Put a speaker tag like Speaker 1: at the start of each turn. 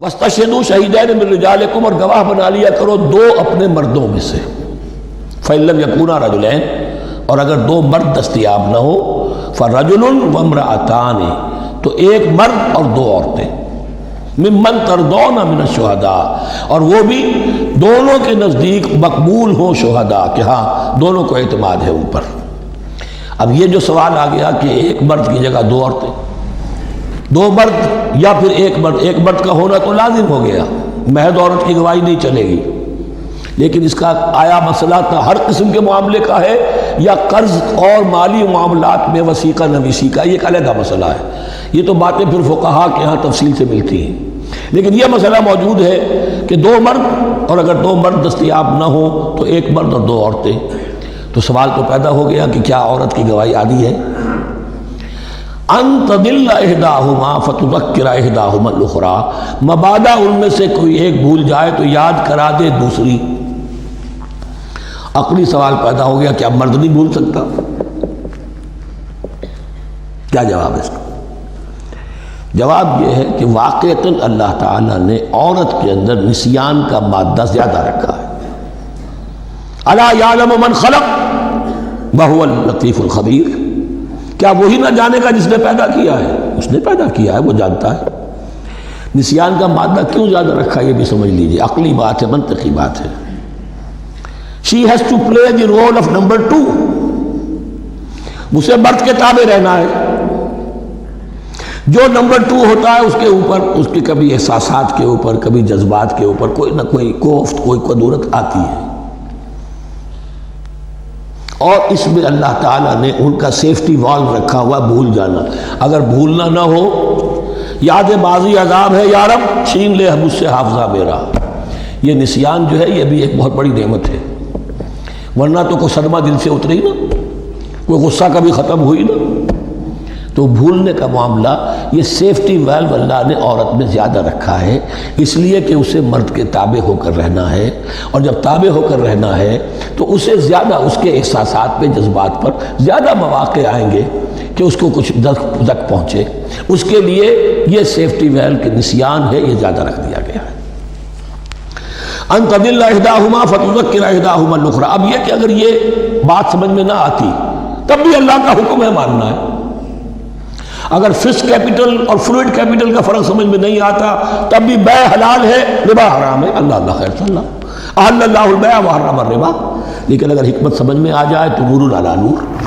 Speaker 1: وَاسْتَشْهِدُوا شَهِيدَيْنِ مِن رِجَالِكُمْ، اور گواہ بنا لیا کرو دو اپنے مردوں میں سے. فَإِن لَّمْ يَكُونَا رَجُلَيْنِ، اور اگر دو مرد دستیاب نہ ہو، فَرَجُلٌ وَامْرَأَتَانِ، تو ایک مرد اور دو عورتیں. ممن ترضون من الشہداء، اور وہ بھی دونوں کے نزدیک مقبول ہوں شہداء کہ ہاں دونوں کو اعتماد ہے ان پر. اب یہ جو سوال آ گیا کہ ایک مرد کی جگہ دو عورتیں، دو مرد یا پھر ایک مرد کا ہونا تو لازم ہو گیا، محض عورت کی گواہی نہیں چلے گی. لیکن اس کا آیا مسئلہ تھا ہر قسم کے معاملے کا ہے یا قرض اور مالی معاملات میں وثیقہ نویسی کا، یہ ایک علیحدہ مسئلہ ہے. یہ تو باتیں پھر فقہا کے ہاں تفصیل سے ملتی ہیں. لیکن یہ مسئلہ موجود ہے کہ دو مرد، اور اگر دو مرد دستیاب نہ ہوں تو ایک مرد اور دو عورتیں. تو سوال تو پیدا ہو گیا کہ کیا عورت کی گواہی عادی ہے؟ ان تضل احداہما فتذکر احداہما الاخری، مبادا ان میں سے کوئی ایک بھول جائے تو یاد کرا دے دوسری. عقلی سوال پیدا ہو گیا کہ اب مرد نہیں بھول سکتا. کیا جواب ہے اس کا؟ جواب یہ ہے کہ واقعتاً اللہ تعالیٰ نے عورت کے اندر نسیان کا مادہ زیادہ رکھا ہے. الا یعلم من خلق وہو اللطیف الخبیر، کیا وہی نہ جانے گا جس نے پیدا کیا ہے؟ اس نے پیدا کیا ہے، وہ جانتا ہے. نسیان کا مادہ کیوں زیادہ رکھا ہے یہ بھی سمجھ لیجیے. عقلی بات ہے، منطقی بات ہے. She has to play the role of number 2. اسے مرد کے تابع رہنا ہے. جو نمبر 2 ہوتا ہے اس کے اوپر اس کے کبھی احساسات کے اوپر، کبھی جذبات کے اوپر کوئی نہ کوئی کوفت، کوئی قدورت آتی ہے. اور اس میں اللہ تعالیٰ نے ان کا سیفٹی والو رکھا ہوا بھول جانا. اگر بھولنا نہ ہو، یاد ماضی عذاب ہے یا رب چھین لے مجھ سے حافظہ میرا. یہ نسیان جو ہے یہ بھی ایک بہت بڑی نعمت ہے، ورنہ تو کوئی صدمہ دل سے اتری نا، کوئی غصہ کبھی ختم ہوئی نا. تو بھولنے کا معاملہ یہ سیفٹی ویلو اللہ نے عورت میں زیادہ رکھا ہے، اس لیے کہ اسے مرد کے تابع ہو کر رہنا ہے. اور جب تابع ہو کر رہنا ہے تو اسے زیادہ اس کے احساسات پہ، جذبات پر زیادہ مواقع آئیں گے کہ اس کو کچھ دک پہنچے. اس کے لیے یہ سیفٹی ویلو کے نسیان ہے، یہ زیادہ رکھ دیا گیا ہے. ان تضل احداہما فتذکر احداہما الاخری. اب یہ کہ اگر یہ بات سمجھ میں نہ آتی تب بھی اللہ کا حکم ہے ماننا ہے. اگر فکس کیپٹل اور فلوئڈ کیپٹل کا فرق سمجھ میں نہیں آتا تب بھی بیع حلال ہے، ربا حرام ہے. اللہ خیر صلی اللہ احل اللہ البیع وحرم الربا. لیکن اگر حکمت سمجھ میں آ جائے تو نور علی نور.